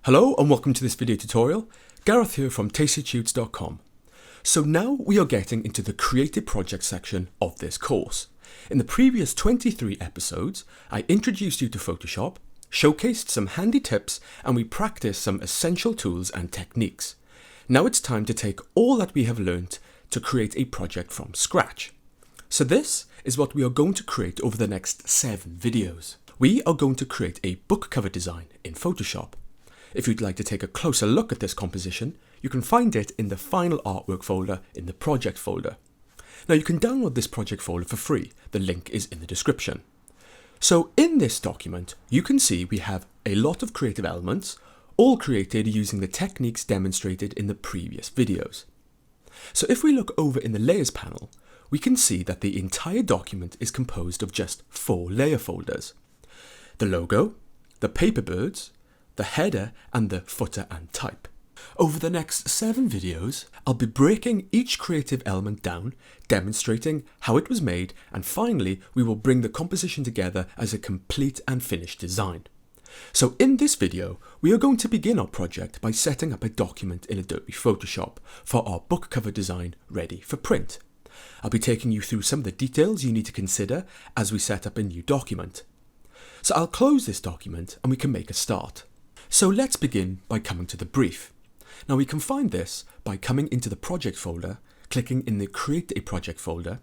Hello and welcome to this video tutorial. Gareth here from tastytudes.com. So now we are getting into the creative project section of this course. In the previous 23 episodes, I introduced you to Photoshop, showcased some handy tips, and we practiced some essential tools and techniques. Now it's time to take all that we have learned to create a project from scratch. So this is what we are going to create over the next 7 videos. We are going to create a book cover design in Photoshop. If you'd like to take a closer look at this composition, you can find it in the final artwork folder in the project folder. Now you can download this project folder for free. The link is in the description. So in this document, you can see we have a lot of creative elements, all created using the techniques demonstrated in the previous videos. So if we look over in the layers panel, we can see that the entire document is composed of just 4 layer folders: the logo, the paper birds, the header, and the footer and type. Over the next 7 videos, I'll be breaking each creative element down, demonstrating how it was made, and finally we will bring the composition together as a complete and finished design. So in this video, we are going to begin our project by setting up a document in Adobe Photoshop for our book cover design ready for print. I'll be taking you through some of the details you need to consider as we set up a new document. So I'll close this document and we can make a start. So let's begin by coming to the brief. Now we can find this by coming into the project folder, clicking in the Create a Project folder,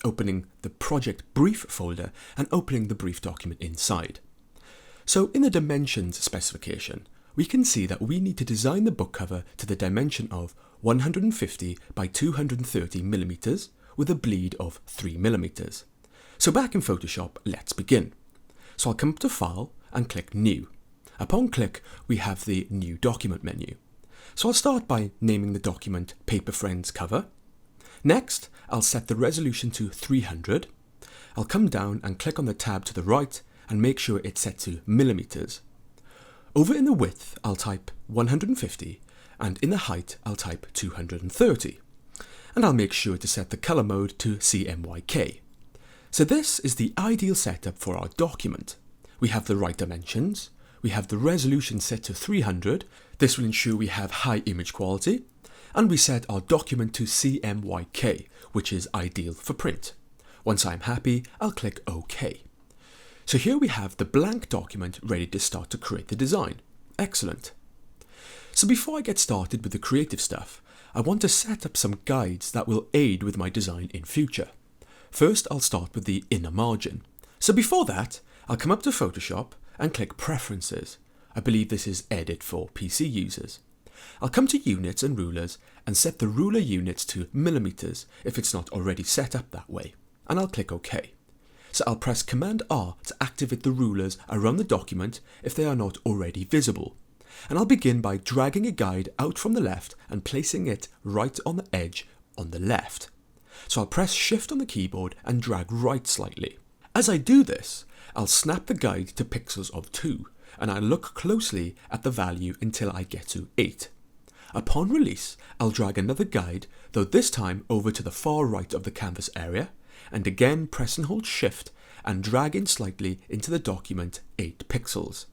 opening the Project Brief folder, and opening the brief document inside. So in the dimensions specification, we can see that we need to design the book cover to the dimension of 150 by 230 millimeters with a bleed of 3 millimeters. So back in Photoshop, let's begin. So I'll come up to File and click New. Upon click, we have the New Document menu. So I'll start by naming the document Paper Friends Cover. Next, I'll set the resolution to 300. I'll come down and click on the tab to the right and make sure it's set to millimeters. Over in the width, I'll type 150, and in the height, I'll type 230. And I'll make sure to set the color mode to CMYK. So this is the ideal setup for our document. We have the right dimensions. We have the resolution set to 300, this will ensure we have high image quality, and we set our document to CMYK, which is ideal for print. Once I'm happy, I'll click OK. So here we have the blank document ready to start to create the design. Excellent. So before I get started with the creative stuff, I want to set up some guides that will aid with my design in future. First, I'll start with the inner margin. So before that, I'll come up to Photoshop and click Preferences. I believe this is Edit for PC users. I'll come to Units and Rulers and set the ruler units to millimeters if it's not already set up that way, and I'll click OK. So I'll press Command R to activate the rulers around the document if they are not already visible. And I'll begin by dragging a guide out from the left and placing it right on the edge on the left. So I'll press Shift on the keyboard and drag right slightly. As I do this, I'll snap the guide to pixels of 2, and I'll look closely at the value until I get to 8. Upon release, I'll drag another guide, though this time over to the far right of the canvas area, and again press and hold Shift and drag in slightly into the document 8 pixels.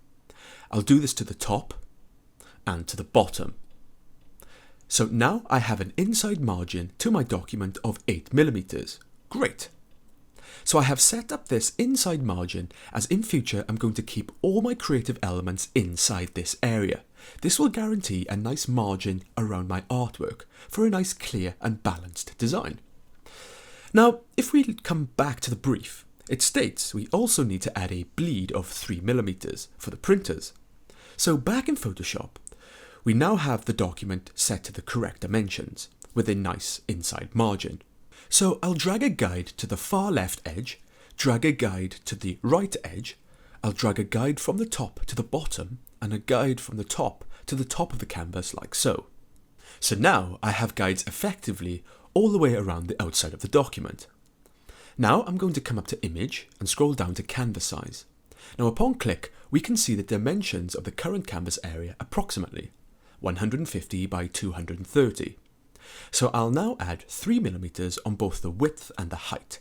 I'll do this to the top and to the bottom. So now I have an inside margin to my document of 8 millimeters. Great! So I have set up this inside margin as in future I'm going to keep all my creative elements inside this area. This will guarantee a nice margin around my artwork for a nice clear and balanced design. Now if we come back to the brief, it states we also need to add a bleed of 3 millimeters for the printers. So back in Photoshop, we now have the document set to the correct dimensions with a nice inside margin. So I'll drag a guide to the far left edge, drag a guide to the right edge, I'll drag a guide from the top to the bottom, and a guide from the top to the top of the canvas like so. So now I have guides effectively all the way around the outside of the document. Now I'm going to come up to Image and scroll down to Canvas Size. Now upon click, we can see the dimensions of the current canvas area approximately 150 by 230. So I'll now add 3 millimeters on both the width and the height.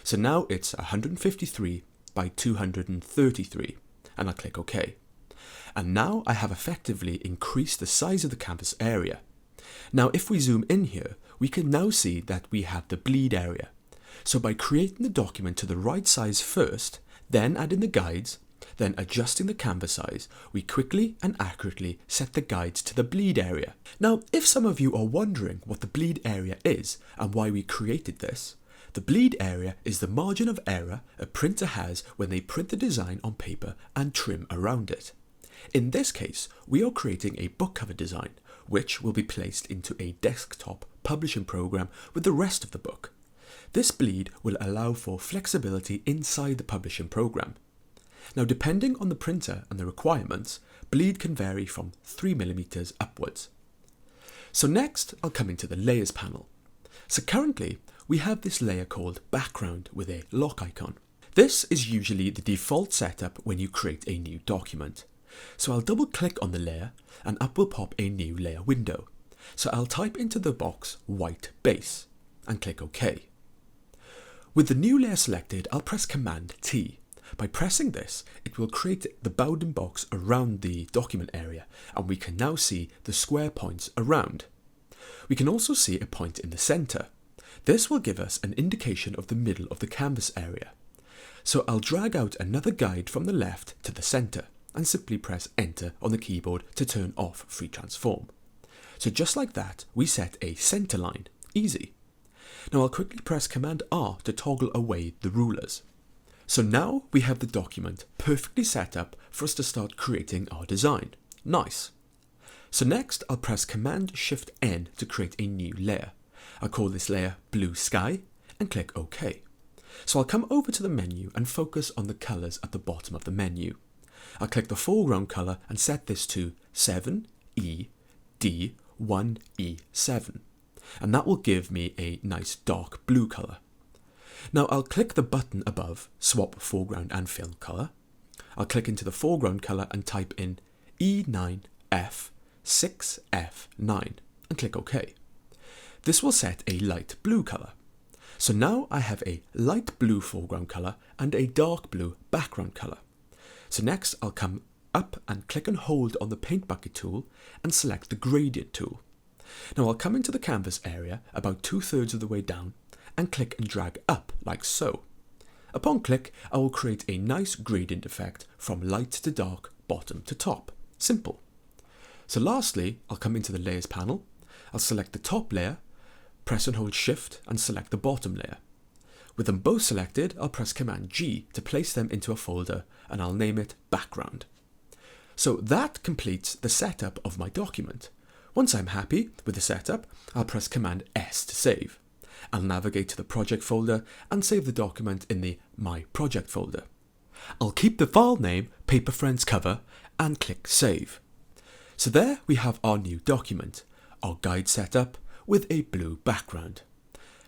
So now it's 153 by 233, and I'll click OK. And now I have effectively increased the size of the canvas area. Now if we zoom in here, we can now see that we have the bleed area. So by creating the document to the right size first, then adding the guides, then adjusting the canvas size, we quickly and accurately set the guides to the bleed area. Now if some of you are wondering what the bleed area is and why we created this, the bleed area is the margin of error a printer has when they print the design on paper and trim around it. In this case, we are creating a book cover design, which will be placed into a desktop publishing program with the rest of the book. This bleed will allow for flexibility inside the publishing program. Now, depending on the printer and the requirements, bleed can vary from 3mm upwards. So next, I'll come into the layers panel. So currently, we have this layer called background with a lock icon. This is usually the default setup when you create a new document. So I'll double click on the layer and up will pop a new layer window. So I'll type into the box white base and click OK. With the new layer selected, I'll press Command T. By pressing this, it will create the bounding box around the document area, and we can now see the square points around. We can also see a point in the center. This will give us an indication of the middle of the canvas area. So I'll drag out another guide from the left to the center and simply press Enter on the keyboard to turn off Free Transform. So just like that, we set a center line. Easy. Now I'll quickly press Command R to toggle away the rulers. So now we have the document perfectly set up for us to start creating our design. Nice. So next I'll press Command Shift N to create a new layer. I'll call this layer Blue Sky and click OK. So I'll come over to the menu and focus on the colours at the bottom of the menu. I'll click the foreground colour and set this to 7ED1E7, and that will give me a nice dark blue colour. Now I'll click the button above, swap foreground and fill colour. I'll click into the foreground colour and type in E9F6F9 and click OK. This will set a light blue colour. So now I have a light blue foreground colour and a dark blue background colour. So next I'll come up and click and hold on the paint bucket tool and select the gradient tool. Now I'll come into the canvas area about 2/3 of the way down and click and drag up like so. Upon click, I will create a nice gradient effect from light to dark, bottom to top. Simple. So lastly, I'll come into the layers panel. I'll select the top layer, press and hold Shift and select the bottom layer. With them both selected, I'll press Command G to place them into a folder and I'll name it Background. So that completes the setup of my document. Once I'm happy with the setup, I'll press Command S to save. I'll navigate to the project folder and save the document in the My Project folder. I'll keep the file name Paper Friends Cover and click Save. So there we have our new document, our guide setup with a blue background.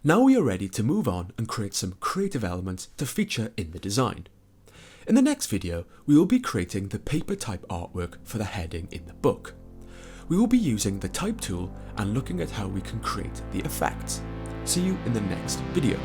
Now we are ready to move on and create some creative elements to feature in the design. In the next video, we will be creating the paper type artwork for the heading in the book. We will be using the type tool and looking at how we can create the effects. See you in the next video.